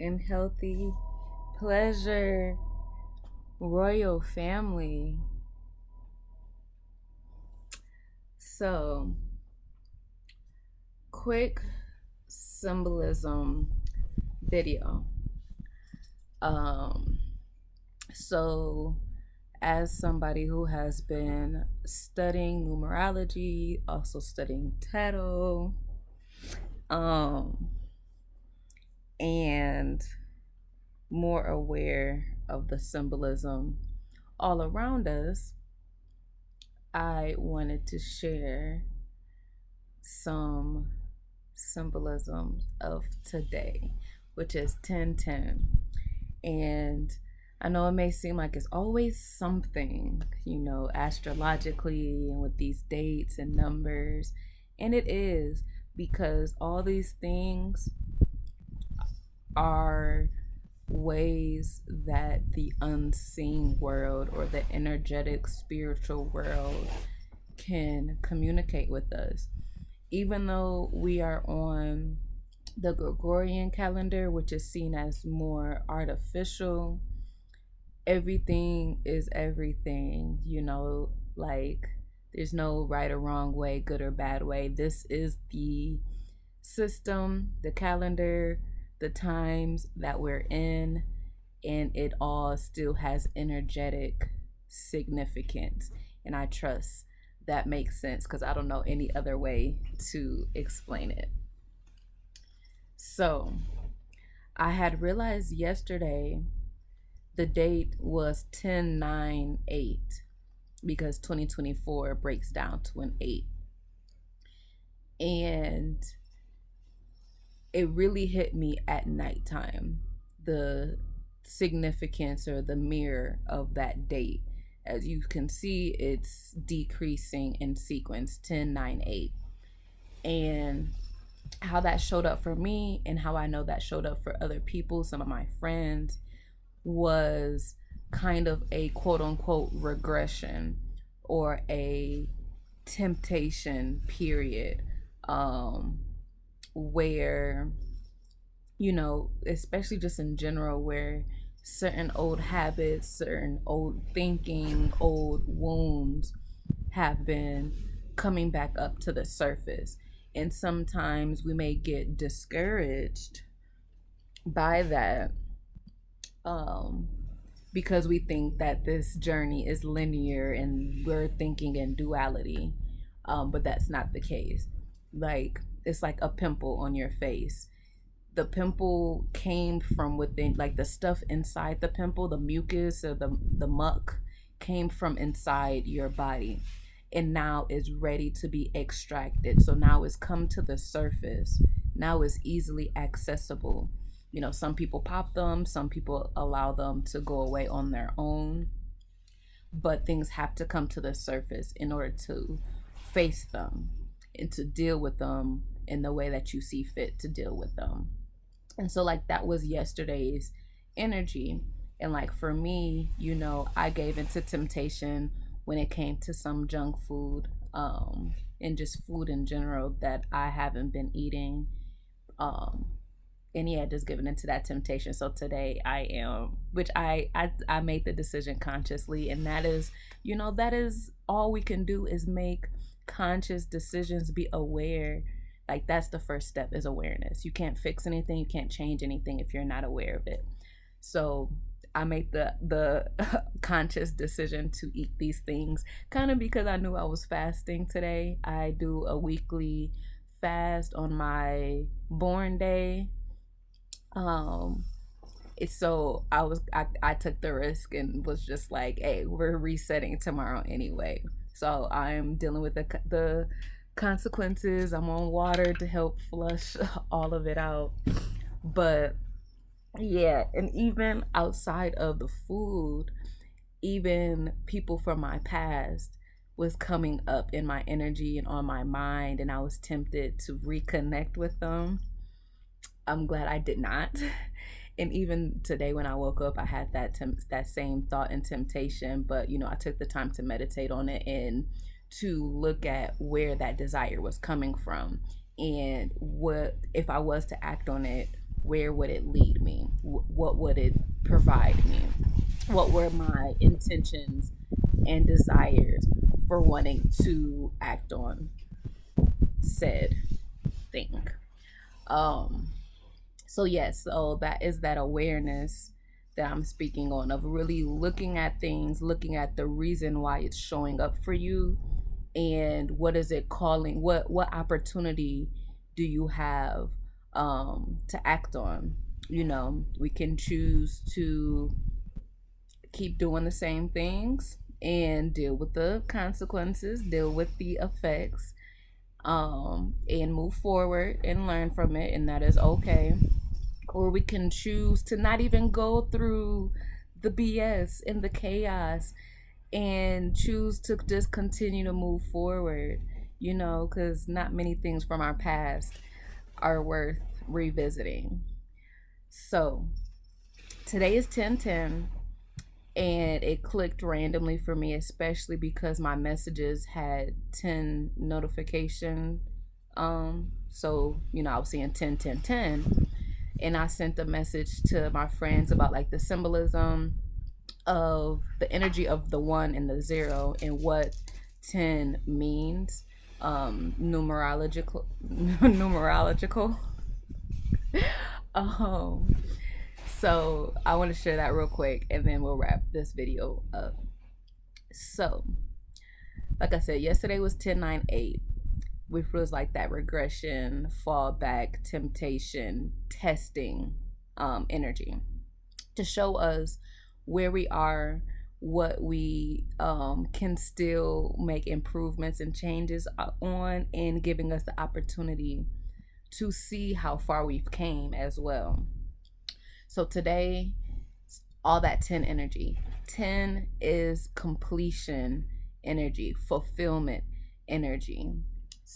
and healthy pleasure royal family. So, quick symbolism video. Um, so, as somebody who has been studying numerology, also studying tarot, um, and more aware of the symbolism all around us, I wanted to share some symbolism of today, which is 1010. And I know it may seem like it's always something, astrologically and with these dates and numbers. And it is because all these things are ways that the unseen world or the energetic spiritual world can communicate with us. Even though we are on the Gregorian calendar, which is seen as more artificial, everything is everything, like there's no right or wrong way, good or bad way. This is the system, the calendar, the times that we're in, and it all still has energetic significance. And I trust that makes sense because I don't know any other way to explain it. So, I had realized yesterday the date was 10/9/8 because 2024 breaks down to an 8. And it really hit me at nighttime, the significance or the mirror of that date. As you can see, it's decreasing in sequence 10/9/8. And how that showed up for me and how I know that showed up for other people, some of my friends, was kind of a quote unquote regression or a temptation period, where, especially just in general, where certain old habits, certain old thinking, old wounds have been coming back up to the surface. And sometimes we may get discouraged by that, um, because we think that this journey is linear and we're thinking in duality. But that's not the case. Like, it's like a pimple on your face. The pimple came from within, like the stuff inside the pimple, the mucus or the muck came from inside your body and now is ready to be extracted. So now it's come to the surface. Now it's easily accessible. Some people pop them, some people allow them to go away on their own, but things have to come to the surface in order to face them and to deal with them in the way that you see fit to deal with them. And so, like, that was yesterday's energy. And, like, for me, I gave into temptation when it came to some junk food, and just food in general that I haven't been eating. Um, and yeah, just giving into that temptation. So today I am, which I made the decision consciously, and that is, that is all we can do is make conscious decisions, be aware. Like, that's the first step, is awareness. You can't fix anything, you can't change anything if you're not aware of it. So I made the conscious decision to eat these things, kind of because I knew I was fasting today. I do a weekly fast on my born day. um so I took the risk and was just like, hey, we're resetting tomorrow anyway. So I'm dealing with the consequences. I'm on water to help flush all of it out. But yeah, and even outside of the food, even people from my past was coming up in my energy and on my mind, and I was tempted to reconnect with them. I'm glad I did not. And even today when I woke up, I had that same thought and temptation, but I took the time to meditate on it and to look at where that desire was coming from, and what if I was to act on it, where would it lead me? What would it provide me? What were my intentions and desires for wanting to act on said thing? Um, so yes, so that is that awareness that I'm speaking on, of really looking at things, looking at the reason why it's showing up for you, and what is it calling, what opportunity do you have to act on. We can choose to keep doing the same things and deal with the consequences, deal with the effects, and move forward and learn from it, and that is okay. Or we can choose to not even go through the BS and the chaos and choose to just continue to move forward, because not many things from our past are worth revisiting. So today is 10:10, and it clicked randomly for me, especially because my messages had 10 notification. So I was seeing 10, 10, 10, and I sent a message to my friends about like the symbolism of the energy of the one and the zero and what 10 means, numerological. Numerological. um so I want to share that real quick, and then we'll wrap this video up. So like I said, yesterday was 10-9-8, which was like that regression, fallback, temptation, testing energy to show us where we are, what we can still make improvements and changes on, and giving us the opportunity to see how far we've came as well. So today, all that 10 energy. 10 is completion energy, fulfillment energy.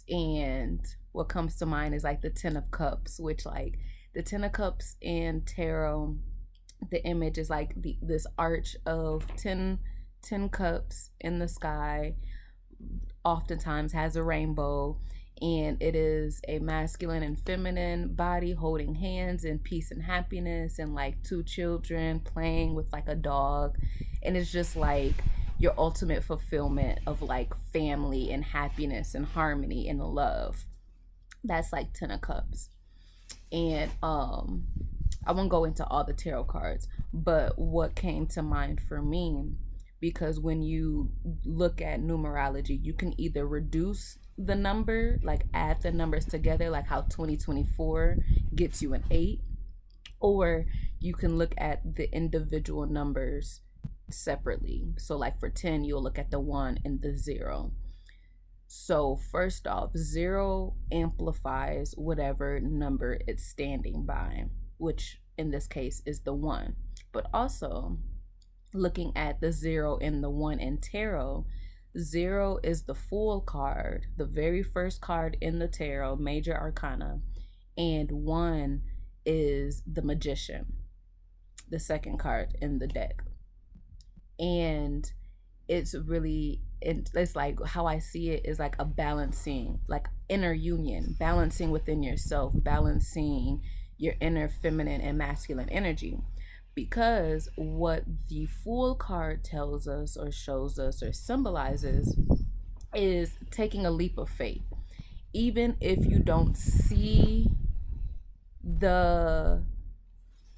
And what comes to mind is like the 10 of cups, which like the 10 of cups in tarot, the image is like this arch of 10 cups in the sky, oftentimes has a rainbow, and it is a masculine and feminine body holding hands in peace and happiness, and like two children playing with like a dog, and it's just like your ultimate fulfillment of like family and happiness and harmony and love. That's like 10 of cups. And I won't go into all the tarot cards, but what came to mind for me, because when you look at numerology, you can either reduce the number, like add the numbers together, like how 2024 gets you an 8, or you can look at the individual numbers separately. So like for 10, you'll look at the 1 and the 0. So first off, 0 amplifies whatever number it's standing by, which in this case is the 1. But also, looking at the 0 and the 1 in tarot, 0 is the Fool card, the very first card in the tarot, major arcana, and 1 is the Magician, the second card in the deck. And it's like how I see it is like a balancing, like inner union, balancing within yourself, balancing your inner feminine and masculine energy. Because what the Fool card tells us or shows us or symbolizes is taking a leap of faith. Even if you don't see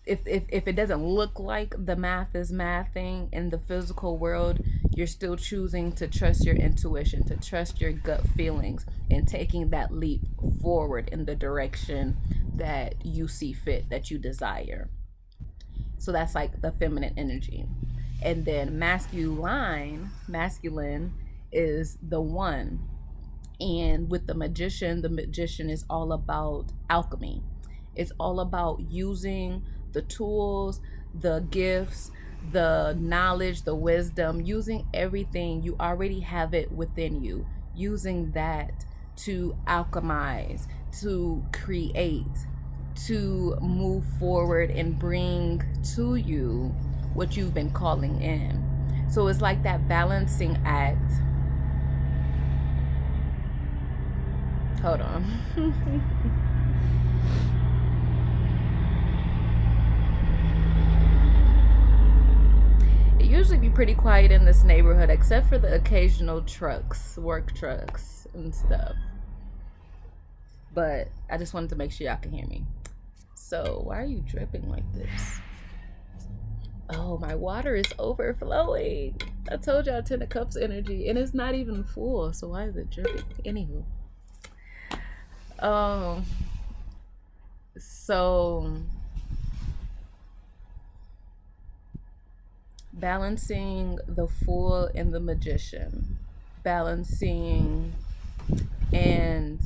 if it doesn't look like the math is mathing in the physical world, you're still choosing to trust your intuition, to trust your gut feelings, and taking that leap forward in the direction that you see fit, that you desire. So that's like the feminine energy. And then masculine is the 1. And with the magician is all about alchemy. It's all about using the tools, the gifts, the knowledge, the wisdom, using everything. You already have it within you, using that to alchemize, to create, to move forward and bring to you what you've been calling in. So it's like that balancing act. Hold on. pretty quiet in this neighborhood, except for the occasional trucks, work trucks and stuff. But I just wanted to make sure y'all can hear me. So why are you dripping like this? Oh, my water is overflowing. I told y'all 10 of cups energy, and it's not even full. So why is it dripping? Anywho, um, so balancing the fool and the magician, balancing and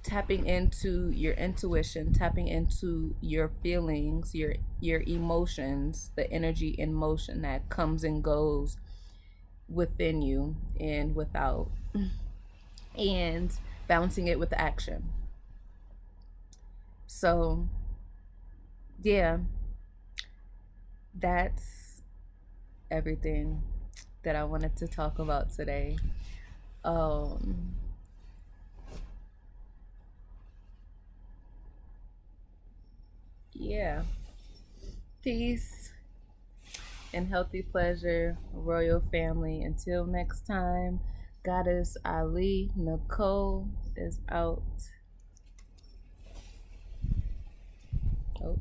tapping into your intuition, tapping into your feelings, your emotions, the energy in motion that comes and goes within you and without, and balancing it with action. So yeah, that's everything that I wanted to talk about today. Um yeah. Peace and healthy pleasure, royal family. Until next time, Goddess Ali Nicole is out. Oh.